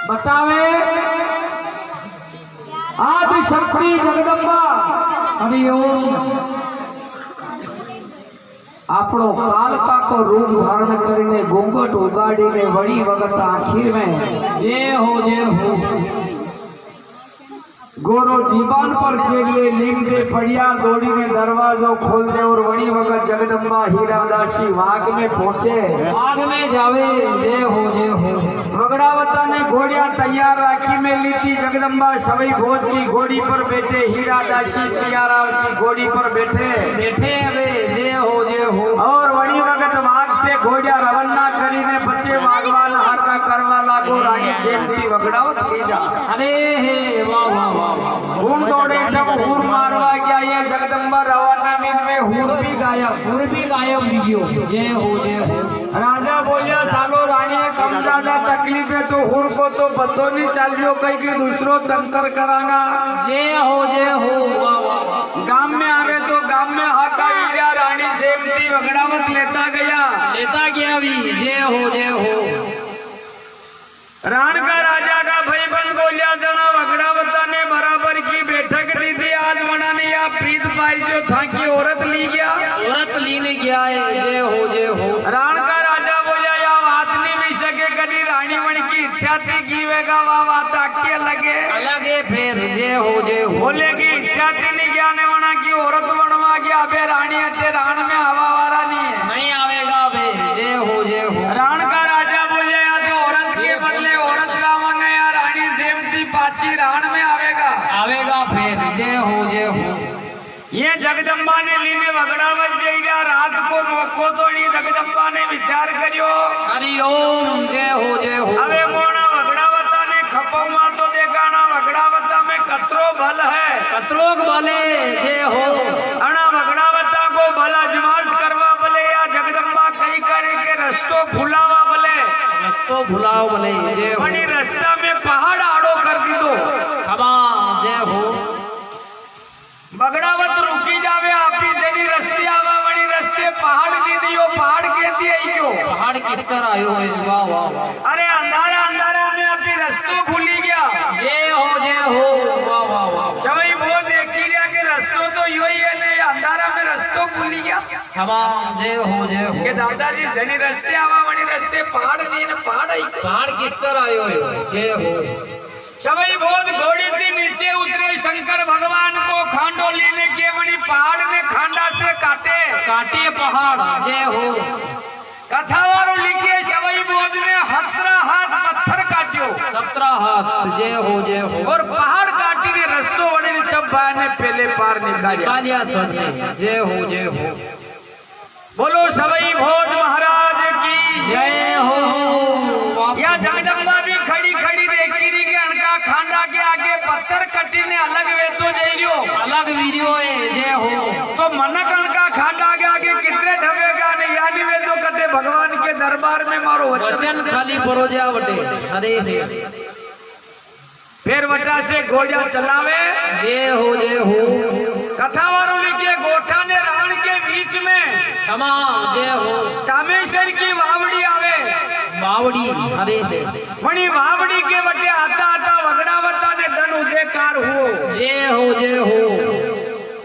बतावे आदि शक्ति जगदंबा हरिओम आपणो कालका को रूप धारण करीने घूंघट उगाड़ीने वड़ी वगत आखिर में जय हो गोरो दीवान पर चेलिए नीम दे पड़िया दौड़ी ने दरवाजो खोल दे और वड़ी वगत जगदंबा हीरादासी वाग में पहुंचे वाग में जावे जय हो वगड़ावता ने घोड़िया तैयार राखी में ली थी जगदंबा सवई भोज की घोड़ी पर बैठे हीरादासी सियाराव की घोड़ी पर बैठे जय हो और वड़ी वगत वाग से घोड़िया रवाना करीने बचे वागवान हाका करवा लागो रानी जयंती वगड़ावत की जा अरे हे वाह घूम दौड़े सब हूर मारवा गया ये जगदंबा रवाना मीन में हूर भी गायब लियो जय हो राजा बोलिया सालो रानी कम ज्यादा तकलीफ है तो हूर को तो बच्चों नहीं चलियो कहीं के दूसरो तंत्र कराना जय हो गांव में आवे तो गांव में हाका वीरा रानी जयंती वगड़ावत लेता गया भी जय हो राण का राजा का भाई बन बोलिया जना वगड़ावता ने बराबर की बैठक दी थी आज वना ने या प्रीत पाई जो था कि औरत लीने गया है जय हो राण का राजा बोलिया या बात नहीं मिल सके कभी रानी मणि की इच्छा थी की वेगा वाह बात आके अलगे फिर जय हो बोले की इच्छा थी नहीं गया ने वना की औरत बनवा गया अबे रानी अटे राण में हवा वाला नहीं आवेगा बे जय हो राण का राजा बोलिया या तो औरत के बदले औरत लावांगे या रानी जयंती पाची राण में आवेगा फिर जय हो ये जगदंबा ने लीने वगड़ावत जाएगा रात को मोको तो नहीं जगदंबा ने विचार करियो हरिओम जय हो अबे मोना वगड़ावता ने खपौमा तो देखा ना वगड़ावता में कतरो बल है कतरोग भले जय हो अना वगड़ावता को बल अजमाश करवा भले या जगदंबा कहीं करे के रस्तो भुलावा भले जय हो रास्ता में पहाड़ आड़ो कर दी दो हवा जय हो बगड़ावत रुकी जावे आपी जनी रस्ते आवा वणी रस्ते पहाड़ की दियो पहाड़ के दिए क्यों पहाड़ किस तरह आयो है वाह अरे अंधारा में आपी रस्तो भूली गया जय हो वाह सभी वो देखी रिया के रस्तो तो यो ही है ने अंधारा में रस्तो भूली गया हवा जय हो के दादाजी जनी रस्ते आवा वणी रस्ते पहाड़ नहीं न पहाड़ किस तरह आयो है जय हो सभी बहुत घोड़ी थी नीचे उतरे शंकर भगवान को खांडो लेने के वणी पहाड़ में खांडा से काटे पहाड़ जय हो कथावारो लिखे सभी बोध में 17 हाथ पत्थर काटियो 17 हाथ जय हो और पहाड़ काटी ने रस्तो वड़े सब भाई ने पहले पार निकालिया जय हो बोलो सभी भोज महाराज की जय हो या जगदंबा भी खड़ी देखी रही के अनका खांडा के आगे पत्थर कटी ने अलग वे तो अलग वीडियो है जय हो तो मनक अनका खांडा के आगे कितने ढवेगा नहीं यानी वे तो कटे भगवान के दरबार में मारो वचन खाली परोजा वटे अरे फिर वटा से घोड़ा चलावे जय हो कथावारों लिखे गोठा ने रावण के बीच में जय हो कामेश्वर की वावड़ी आवे वावड़ी अरे वणी वावड़ी के वटे आता वगड़ावता ने धन उदयकार हुओ जय हो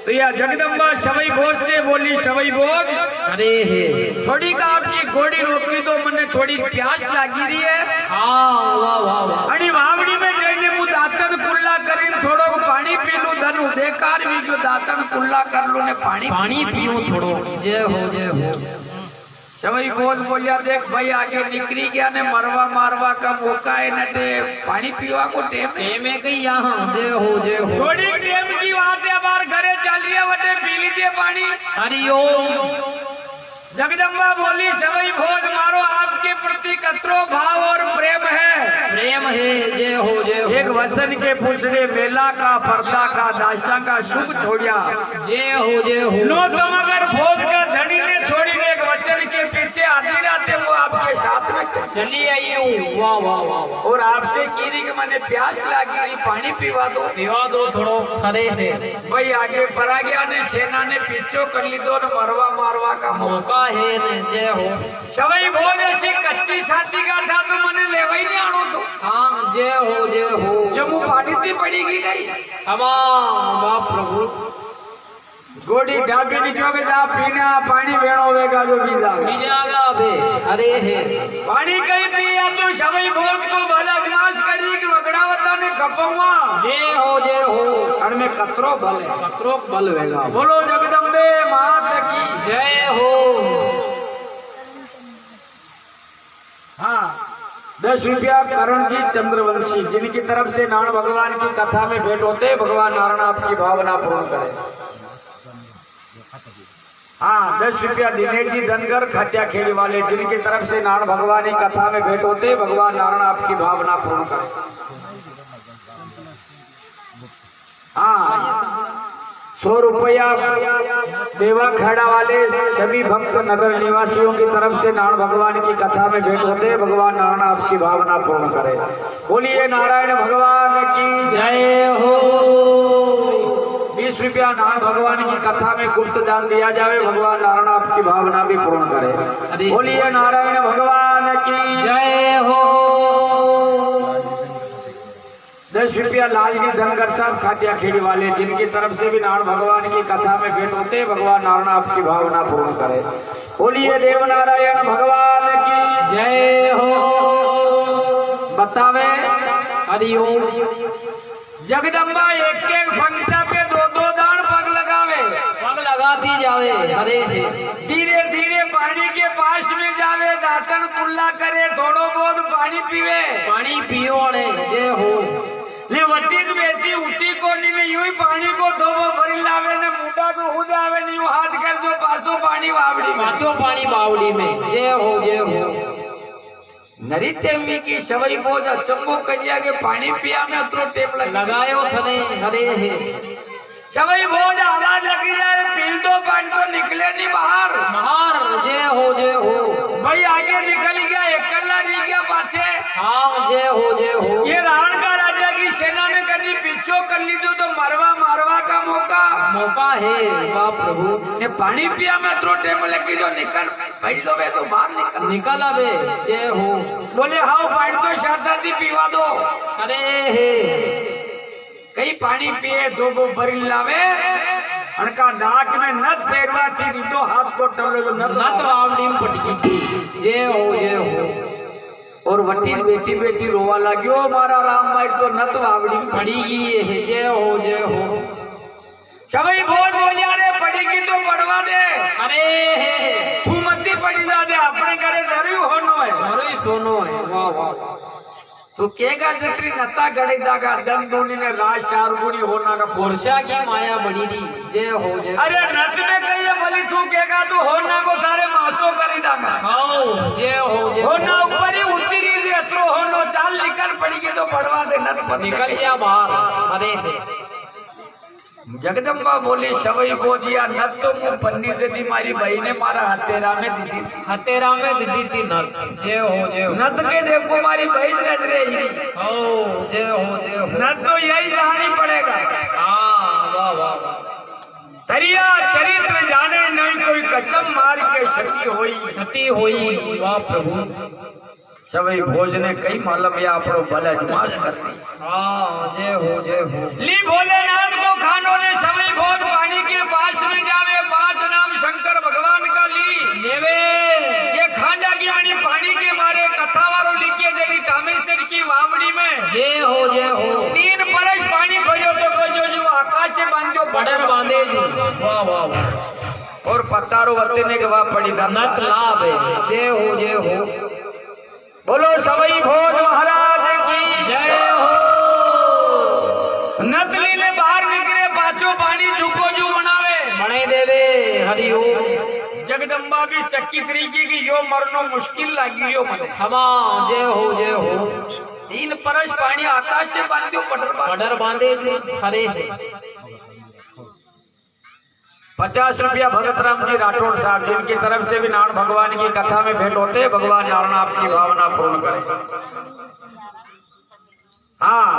तो तो यह जगदम्बा सवई भोज से बोली, सवई भोज अरे हे थोड़ी का आपकी घोड़ी रोकली तो मैंने थोड़ी प्यास लागी रही है। हाँ वाह वाह वाह। अड़ी वावड़ी में जैने मु दातन कुल्ला करीन थोड़ो पानी पी लूं धनु देकार भी जो दातन कुल्ला कर लूं ने पानी पियो थोड़ो। जय हो जय हो। सवई भोज बोलिया देख भाई आगे निकली गया ने मरवा मारवा का मौका है नटे पानी पीवा को टेम में गई यहाँ। जय हो जय हो। थोड़ी टेम की बात है बार घरे चल रही है वटे पी लीजिए पानी। हरिओम। जगदम्बा बोली सवई भोज मारो आपके प्रति कतरो भाव और प्रेम है। प्रेम है। जय हो जय हो। एक वसन के पूछने मेला का पर्दा का दाशा का सुख छोड़िया। जय हो जय हो। नो तुम अगर भोज का धनी ने छोड़ी ने एक वचन के पीछे आधी रातें वो आपके साथ में चली आई हूँ। वाह वाह वाह। और आपसे कीरी कि मैंने प्यास लागी रही पानी पीवा दो थोड़ो। खरे थे भाई आगे परा गया ने सेना ने पीछो कर ली दो मरवा मारवा का मौका है। जय हो। सवई भोज ऐसी कच्ची छाती का था तो मैंने ले वही नहीं आनो तो। हाँ जय हो जय हो। जब वो पानी थी पड़ेगी गई वाह प्रभु। गोड़ी ढाबी निकलो के जा पीना पानी वेणो होगा जो बीजा बे। अरे हे पानी कहीं पिया तो सवई भोज को भला विनाश करी कि वगड़ावता ने खपवा। जय हो जय हो। और में कतरो बल है। कतरो बल वेगा। बोलो जगदम्बे मात की जय हो। हाँ 10 रुपया करण जी चंद्रवंशी जिनकी तरफ से नारायण भगवान की कथा में भेंट होते भगवान नारायण आपकी भावना पूर्ण करे। हाँ 10 रुपया दिनेश जी धनगर खटिया खेली वाले जिनकी तरफ से नारायण भगवान की कथा में भेंट होते भगवान नारायण आपकी भावना पूर्ण करे। हाँ 100 रुपया देवा खेड़ा वाले सभी भक्त नगर निवासियों की तरफ से नारायण भगवान की कथा में भेंट होते भगवान नारायण आपकी भावना पूर्ण करे। बोलिए नारायण भगवान की जय हो। 20 रुपया नारायण भगवान की कथा में गुप्त दान दिया जाए भगवान नारायण आपकी भावना भी पूर्ण करे। बोलिए नारायण भगवान की जय हो। 10 रुपया लालजी धनगर साहब खातिया खेड़ी वाले जिनकी तरफ से भी नारायण भगवान की कथा में भेंट होते भगवान नारायण आपकी भावना पूर्ण करे। बोलिए देव नारायण भगवान की जय हो। बतावे हरिओम। जगदम्बा एक एक भंगटा पे 2-2 दान पग लगावे। पग लगाती जावे। अरे धीरे धीरे पानी के पास में जावे दातन कुल्ला करे थोड़ो बहुत पानी पीवे। पानी पियो ने। जय हो। ने वटी बेटी उठी को नहीं यूं ही पानी को धोबो भरी लावे ने मुंडा को हो जावे नहीं हाथ कर जो पासो पानी बावड़ी में। पाछो पानी बावड़ी में। जय हो जय हो। नरी टेमी की सवई भोज अचंबो करिया के पानी पिया में अतरो टेम लगायो थने। अरे हे सवई भोज आवाज लगी जाए पील दो पानी तो निकले नहीं बाहर। जय हो जय हो। भाई आगे निकल गया एकला रह गया पाछे। हाँ जय हो जय हो। ये रावण का राजा की सेना ने कभी पीछो कर ली तो मरवा मारवा का मौका है। वाह प्रभु। ने पानी पिया में थोड़ा टेम लगी जो निकल भाई तो वे तो बाहर निकल अबे। जय हो। बोले हाउ पानी तो शादी पीवा दो। अरे हे कई पानी पिए दो भरी लावे अनका नाक में नथ फेरवा थी दीदो हाथ को टलो जो नथ वावड़ी में पटकी थी। जय हो जय हो। और वटी बेटी बेटी रोवा लाग्यो मारा राम भाई तो नथ वावड़ी में पड़ीगी। जय हो जय हो। सवई भोज बोलिया रे पड़ेगी तो पड़वा दे। अरे तू मती पड़ी जा दे अपने घरे धरू होनो है। धरू सोनो है। वाह वाह। तो केगा जत्री नता गड़े दागा दम दोनी ने राज शारगुनी होना का पुरुषा की माया बड़ी दी। जय हो जय। अरे नच में कहिए भली तू केगा तू होना को थारे मासो करी दागा। हां जय हो जय। होना ऊपर ही उतरी जे अतरो होनो चाल निकल पड़ेगी तो पड़वा दे नत पर निकल गया बाहर। अरे जगदम्बा बोली सवई बोजिया नत तो मुंह पन्नी से दी मारी भाई ने मारा हतेरा में दी थी। हतेरा में दी थी नत। जय हो जय हो। नत के देखो मारी भाई नजरे ही। हो जय हो जय हो। नत तो यही जानी पड़ेगा। हाँ वाह वाह वाह। तरिया चरित्र जाने नहीं कोई कसम मार के सती होई। वाह प्रभु। सवई भोज ने कई मालम या अपनो भले अजमाश करती। हाँ जय हो जय हो। ली भोलेनाथ को खानों ने सवई भोज पानी के पास में जावे 5 नाम शंकर भगवान का ली लेवे ये खांडा की वाणी पानी के मारे कथा वारो लिखे जड़ी टामेश्वर की वावड़ी में जय हो 3 परस पानी भरियो तो जो आकाश से बांधो पडर बांधे जी वाह वाह वाह और पत्तारो वतने के बाद पड़ी नत लाभ है जय हो बोलो सवई भोज महाराज की जय हो नतली ले बाहर निकले पाछो पानी झुको जू बनावे बने देवे हरिओम जगदम्बा भी चक्की तरीके की यो मरनो मुश्किल लगी यो मने हमा जय हो 3 परस पानी आकाश से बांधो पडर बांधे जी हरे 50 रुपया भगत राम जी राठौड़ साहब जिनकी तरफ से भी नारायण भगवान की कथा में भेंट होते भगवान नारायण आपकी भावना पूर्ण करें। हाँ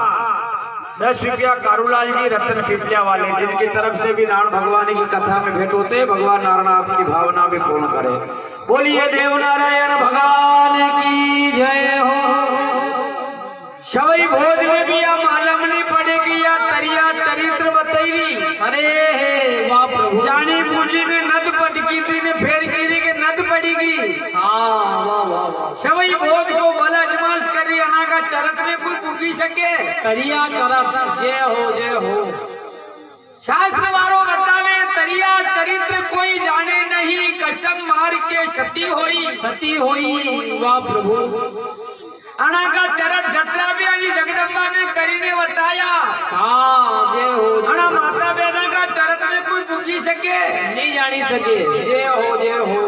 10 रुपया कारूलाल जी रतन पिपलिया वाले जिनकी तरफ से भी नारायण भगवान की कथा में भेंट होते भगवान नारायण आपकी भावना भी पूर्ण करे। बोलिए देव नारायण भगवान की जय हो। सवई भोज में भी या मालूम नहीं पड़ेगी या तरिया चरित्र बतैरी अरे वाह प्रभु जानी पूजी ने नद पटकी थी ने फेर गिरी के नद पड़ेगी। हाँ वाह सवई भोज को बल अजमाश करी अना का चरत ने कोई पुगी सके तरिया चरत जय हो शास्त्र वारो बतावे तरिया चरित्र कोई जाने नहीं कसम मार के सती होई वाह प्रभु अना का चरत जत्रा भी अली जगदम्बा ने करीने बताया। हाँ जय हो अना माता बहना का चरत ने कोई पुगी सके नहीं जानी सके जय हो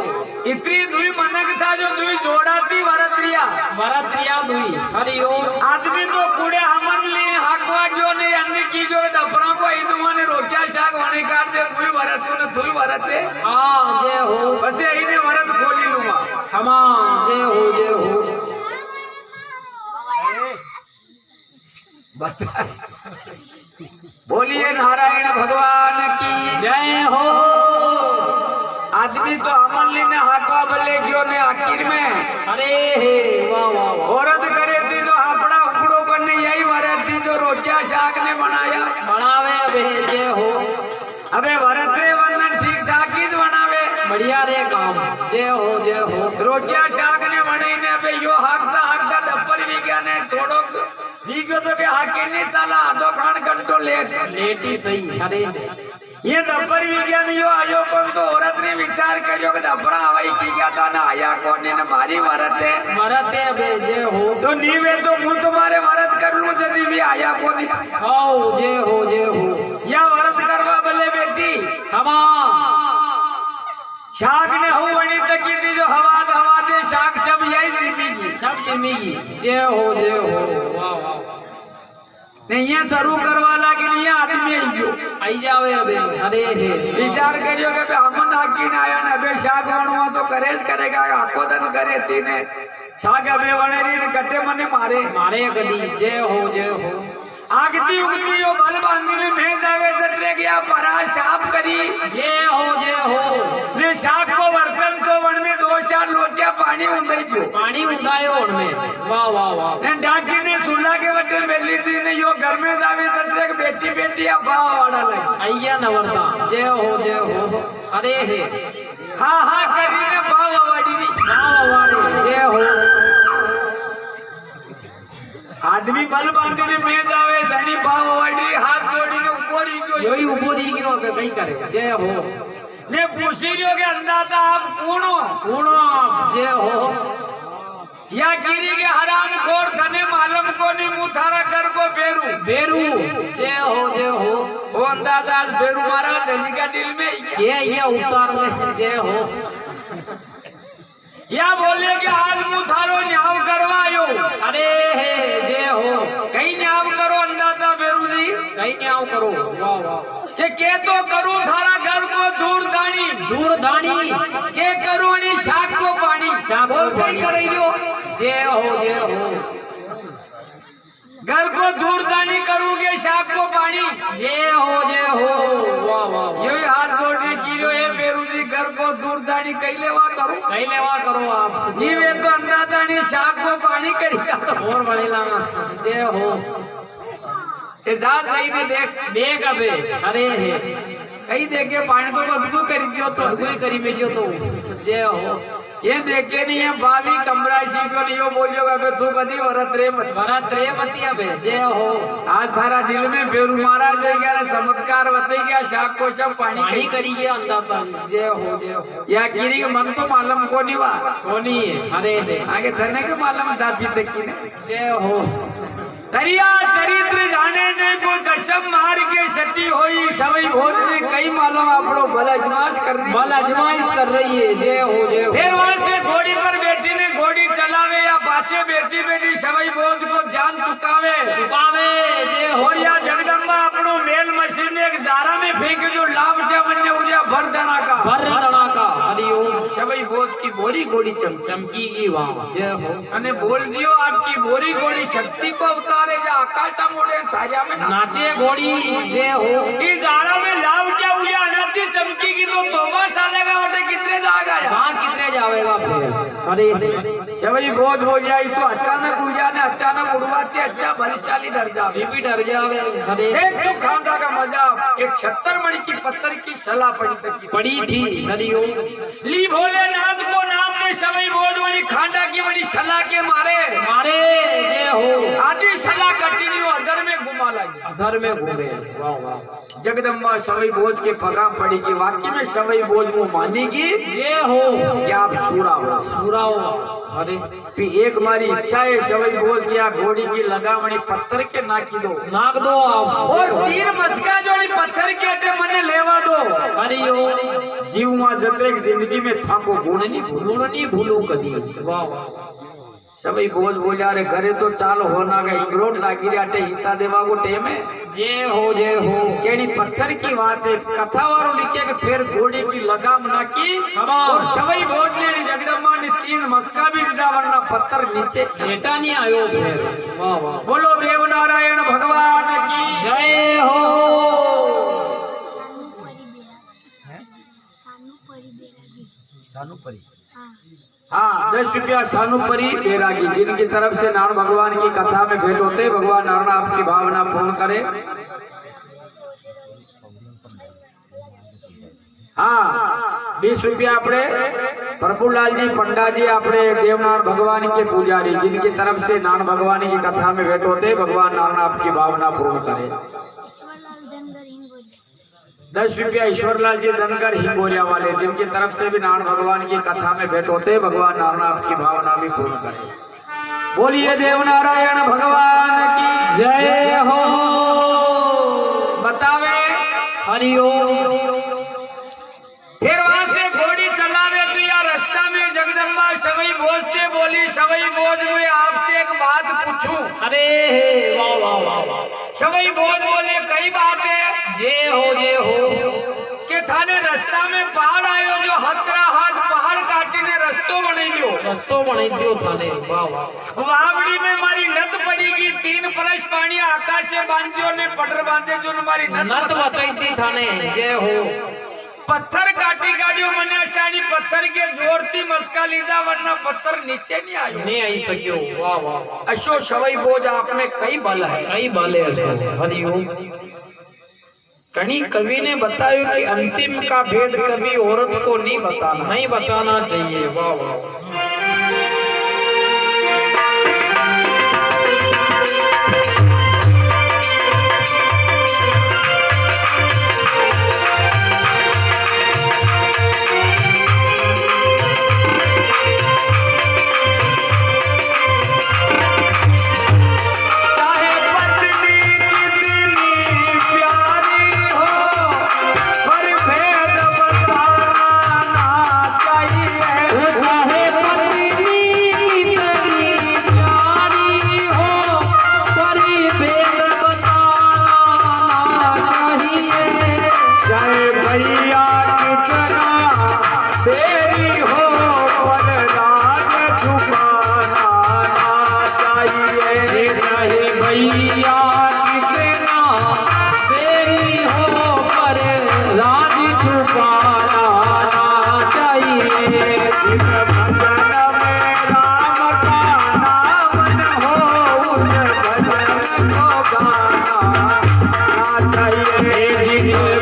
इतनी दुई मनक था जो दुई जोड़ा थी वरत्रिया दुई हरिओम आदमी तो कूड़े हमन ले हाकवा गयो ने अन्य की गयो दफरा को इदुमा ने रोटिया शाक वाने काट दे मुई वरतु न थुई वरते हाँ जय हो बस यही ने वरत खोली लूंगा हमा जय हो बोलिए नारायण भगवान की जय हो। आदमी तो अमन लेने हाकवा बल्ले क्यों ने आखिर में अरे वाह औरत करे थी जो हापड़ा उपड़ो करने यही वरत थी जो रोटिया शाक ने बनावे अबे जय हो अबे वरत रे वरन ठीक ठाक ही बनावे बढ़िया रे काम जय हो रोटिया शाक ने बनाई ने अबे यो हाकता दप्पर विज्ञान ने छोड़ो वीगो तो के हाके नहीं चला आधो खान घंटो लेट ही सही अरे ये दप्पर विज्ञान यो आयो कौन तो औरत ने विचार करियो कि दप्परा हवाई की क्या था ना आया कौन ने मारी वरत है अबे जय हो तो नीवे तो मुझ तुम्हारे वरत कर लूं यदि भी आया कौन आओ जय हो या वरत करवा बले बेटी हमा शाक ने हो वणी तकी थी जो हवा दे शाक सब यही जिम्मेगी जय हो वाह नहीं ये शुरू करवा लगी नहीं आदमी आई जावे अबे अरे विचार करियो के हमन आकी ना आया ना बे शाक वणवा तो करेस करेगा आको दिन करे तीने शाक अबे वणेरी ने कट्टे मने मारे गली जय हो आगती उगती यो बल बांधने में जावे जटरे गया परा साफ करी जय हो ने शाक को वर्तन तो वन में 2-4 लोटिया पानी उंदायो उनमें वाह ने डाकी ने सुला के वटे मेली थी ने यो घर में जावे जटरे बेटी या बाव वाड़ा लगी अय्या नवरता जय हो अरे हाँ करी ने बाव वाड़ी जय हो आदमी बल बांधने में जावे सनी बाव वाड़ी हाथ जोड़ीने ऊपरी गयो के कई करे जय हो ने पूछी रियो के अंदाता आप कूणो जय हो या गिरी के हराम खोर थने मालूम को नहीं मुथारा कर को बेरू जय हो वो अंदाता बेरू मारा जल्दी का दिल में ये उतार में जय हो या बोले कि आज मुथारो न्याव करवायो अरे जय हो कहीं न्याव करो अंदाता बेरू जी कहीं न्याव करो वाह के तो करूं थारा घर को दूर दानी के करूं नी शाक को पानी बोल कहीं करियो जय हो घर को दूर दानी करूंगे शाक को पानी जय हो वाह यो हाथ जोड़ने की रो है बेरू जी घर को दूर दानी कई लेवा करो आप नीवे तो अंदाजा नहीं शाक को पानी करेगा और बड़े लाना जय हो जा सही ने देख अबे अरे कहीं देखे पानी तो बदबू करी दियो तो कोई करी में जो तो जय हो ये देखे नहीं है बावी कमरा इसी को नहीं हो बोलियो अबे तू कदी वरत रे मतिया बे जय हो आज थारा दिल में बेरू मारा जाएगा ना चमत्कार बते गया शाक को सब पानी करी गया अंधा पर जय हो या गिरी के मन तो मालूम को नहीं वा कोनी अरे आगे धरने के मालूम दाबी तक की जय हो दरिया चरित्र जाने ने को कसम मार के सती होई सवई भोज ने कई मालूम आपको भला अजमाइश कर रही है जय हो फिर वहां से घोड़ी पर बेटी ने घोड़ी चलावे या पाछे बेटी बेटी सवई भोज को जान चुकावे जय हो और या जगदम्बा अपनो मेल मशीन ने एक जारा में फेंके जो लावटा बनने हो गया भर दना का हरिओम सवई भोज की बोरी घोड़ी चमकी की वहां जय हो अने बोल दियो आज की बोरी घोड़ी शक्ति को अवतारे जा आकाशा मोड़े थारिया में नाचे घोड़ी जय हो इस जारा में लावटा हुआ अनति चमकी की तो तोबा चलेगा बटे कितने जाएगा वहां कितने जावेगा फिर अरे सवई भोज हो जाए तो अचानक उड़ा ने अचानक उड़वाती अच्छा बलशाली डर जावे भी डर जावे अरे एक तो खांडा का मजा एक 76 मणि की पत्थर की सला पड़ी थी हरिओम ली भोलेनाथ को नाम में सवई भोज वाली खांडा की बड़ी सला के मारे जय हो आधी सला कटी नहीं अधर में घुमा लगी घर में घूमे वाह वाह जगदम्बा सवई भोज के पगा पड़ेगी वाकई में सवई भोज को मानेगी ये हो क्या आप सूरा हो अरे एक हमारी इच्छा है सवई भोज किया घोड़ी की लगावणी पत्थर के नाक दो आप और तीर मस्का जोड़ी पत्थर के टे मने लेवा दो हरिओम जीवमा जते जिंदगी में थाको गुण नहीं भूलू कदी वाह वाह सभी भोज बोलिया रे घरे तो चाल होना का इंग्रोट लागी रे अटे हिस्सा देवा को टेम है जय हो केड़ी पत्थर की बात है कथा वारो लिखे के फिर घोड़ी की लगाम ना की और सवई भोज ने जगदम्बा ने तीन मस्का भी दिया वरना पत्थर नीचे बेटा नहीं आयो फिर वाह वाह बोलो देव नारायण भगवान की जय हो हाँ 10 रुपया सानुपरी बैरागी जिनकी तरफ से नारायण भगवान की कथा में भेंट होते भगवान नारायण आपकी भावना पूर्ण करे। हाँ 20 रुपया अपने प्रभुलाल जी पंडा जी अपने देवनारायण भगवान के पुजारी जिनकी तरफ से नारायण भगवान की कथा में भेंट होते भगवान नारायण आपकी भावना पूर्ण करे। 10 रुपया ईश्वरलाल जी धनगर हिंगोरिया वाले जिनकी तरफ से भी नारायण भगवान की कथा में भेंट होते भगवान नारायण आपकी भावना भी पूर्ण करे। बोलिए देव नारायण भगवान की जय हो। बतावे हरिओम। फिर वहां से घोड़ी चलावे तो या रास्ता में जगदम्बा सवई भोज से बोली सवई भोज में आपसे एक बात पूछूं। अरे वाह वाह वाह। सवई भोज बोले कई बात है जय हो के थाने रास्ता में पहाड़ आयो जो हतरा हाथ पहाड़ काटी ने रस्तो बनाई दियो थाने वाह वाह। वावड़ी में मारी नत पड़ेगी 3 परस पानी आकाश से बांधियो ने पटर बांधे जो हमारी नत बताई थी थाने जय हो। पत्थर काटी गाड़ियों मने आसानी पत्थर के जोरती मस्का लीदा वरना पत्थर नीचे नहीं आयो नहीं आई सकियो वाह वाह। अशो सवई भोज आप में कई बल है हरिओम। कहीं कवि ने बताया कि अंतिम का भेद कभी औरत को नहीं बताना चाहिए वाह वाह।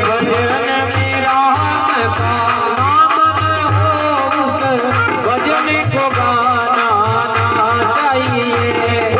भजन रे